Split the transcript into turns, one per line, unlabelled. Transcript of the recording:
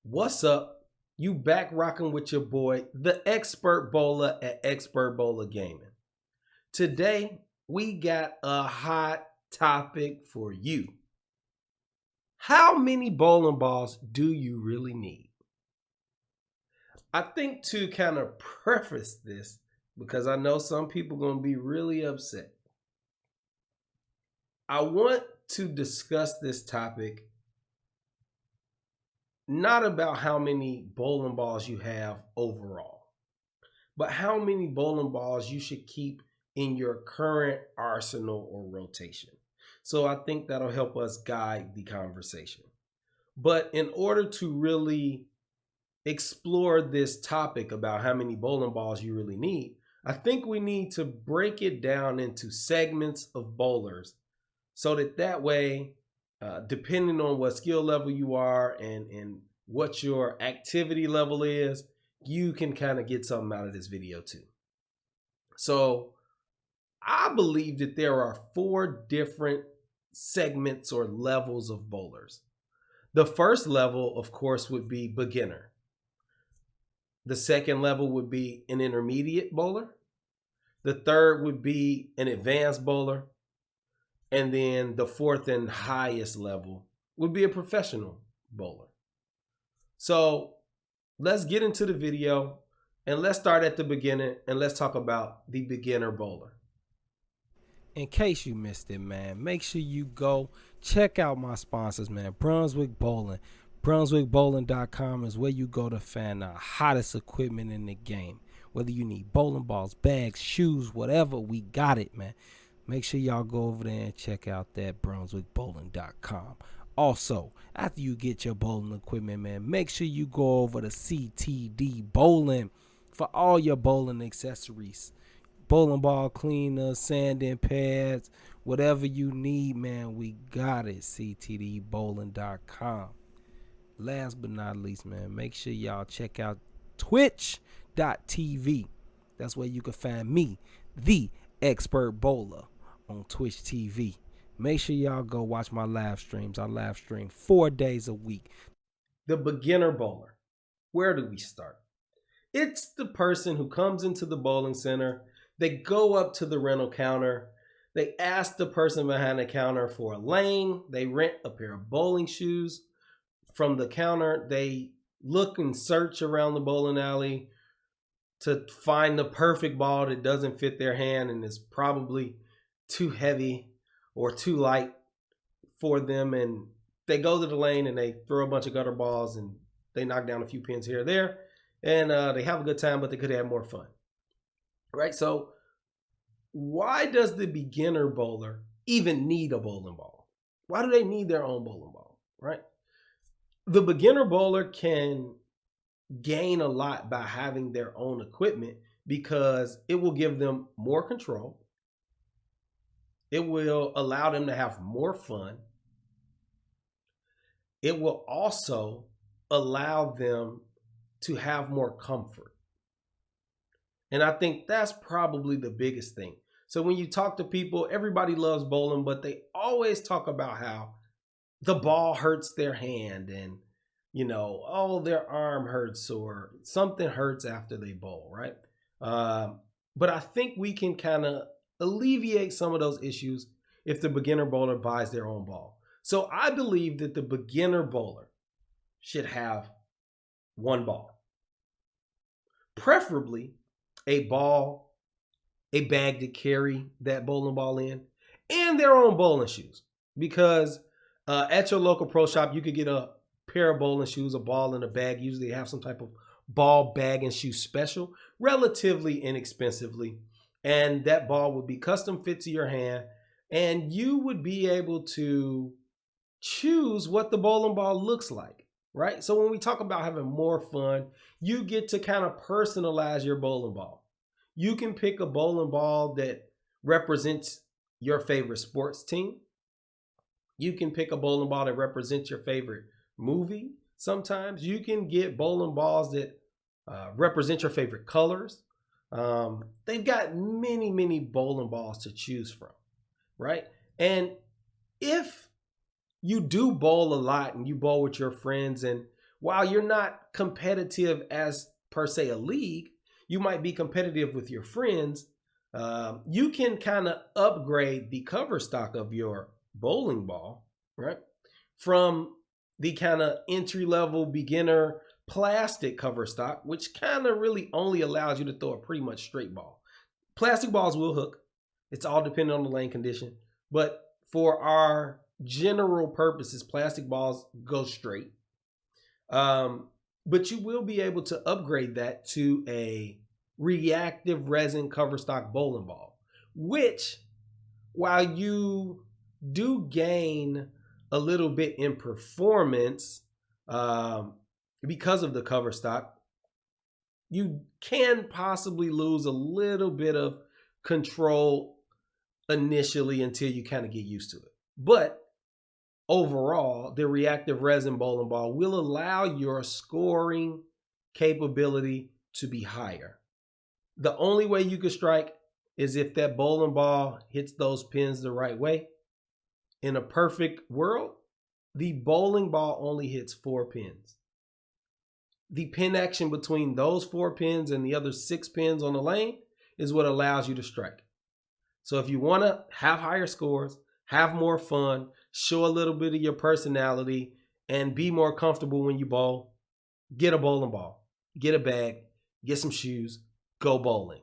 What's up? You back rocking with your boy, the Expert Bowler at Expert Bowler Gaming. Today, we got a hot topic for you. How many bowling balls do you really need? I think to kind of preface this, because I know some people going to be really upset, I want to discuss this topic not about how many bowling balls you have overall, but how many bowling balls you should keep in your current arsenal or rotation. So I think that'll help us guide the conversation. But in order to really explore this topic about how many bowling balls you really need, I think we need to break it down into segments of bowlers so that way, depending on what skill level you are and what your activity level is, you can kind of get something out of this video too. So I believe that there are 4 different segments or levels of bowlers. The first level, of course, would be beginner. The second level would be an intermediate bowler. The third would be an advanced bowler. And then the fourth and highest level would be a professional bowler. So let's get into the video and let's start at the beginning and let's talk about the beginner bowler.
In case you missed it, man, make sure you go check out my sponsors, man. Brunswick Bowling. BrunswickBowling.com is where you go to find the hottest equipment in the game. Whether you need bowling balls, bags, shoes, whatever, we got it, man. Make sure y'all go over there and check out that BrunswickBowling.com. Also, after you get your bowling equipment, man, make sure you go over to CTD Bowling for all your bowling accessories. Bowling ball cleaner, sanding pads, whatever you need, man, we got it. CTDBowling.com. Last but not least, man, make sure y'all check out Twitch.tv. That's where you can find me, the Expert Bowler, on Twitch TV. Make sure y'all go watch my live streams. I live stream 4 days a week.
The beginner bowler. Where do we start? It's the person who comes into the bowling center. They go up to the rental counter. They ask the person behind the counter for a lane. They rent a pair of bowling shoes from the counter. They look and search around the bowling alley to find the perfect ball that doesn't fit their hand and is probably too heavy or too light for them. And they go to the lane and they throw a bunch of gutter balls and they knock down a few pins here or there. And they have a good time, but they could have more fun. Right? So why does the beginner bowler even need a bowling ball? Why do they need their own bowling ball? Right? The beginner bowler can gain a lot by having their own equipment because it will give them more control. It will allow them to have more fun. It will also allow them to have more comfort. And I think that's probably the biggest thing. So when you talk to people, everybody loves bowling, but they always talk about how the ball hurts their hand and, oh, their arm hurts or something hurts after they bowl, right? But I think we can kind of alleviate some of those issues if the beginner bowler buys their own ball. So I believe that the beginner bowler should have one ball, preferably a bag to carry that bowling ball in, and their own bowling shoes. Because at your local pro shop, you could get a pair of bowling shoes, a ball, and a bag. Usually they have some type of ball, bag, and shoe special, relatively inexpensively. And that ball would be custom fit to your hand. And you would be able to choose what the bowling ball looks like, right? So when we talk about having more fun, you get to kind of personalize your bowling ball. You can pick a bowling ball that represents your favorite sports team. You can pick a bowling ball that represents your favorite movie. Sometimes you can get bowling balls that represent your favorite colors. They've got many, many bowling balls to choose from, right? And if you do bowl a lot and you bowl with your friends and while you're not competitive as per se a league, you might be competitive with your friends. You can kind of upgrade the cover stock of your bowling ball, right? From the kind of entry level beginner plastic cover stock, which kind of really only allows you to throw a pretty much straight ball. Plastic balls will hook. It's all dependent on the lane condition. But for our general purposes, plastic balls go straight. But you will be able to upgrade that to a reactive resin cover stock bowling ball, which, while you do gain a little bit in performance because of the cover stock, you can possibly lose a little bit of control initially until you kind of get used to it. But overall, the reactive resin bowling ball will allow your scoring capability to be higher. The only way you can strike is if that bowling ball hits those pins the right way. In a perfect world, the bowling ball only hits 4 pins. The pin action between those 4 pins and the other 6 pins on the lane is what allows you to strike. So if you want to have higher scores, have more fun, show a little bit of your personality, and be more comfortable when you bowl, get a bowling ball, get a bag, get some shoes, go bowling.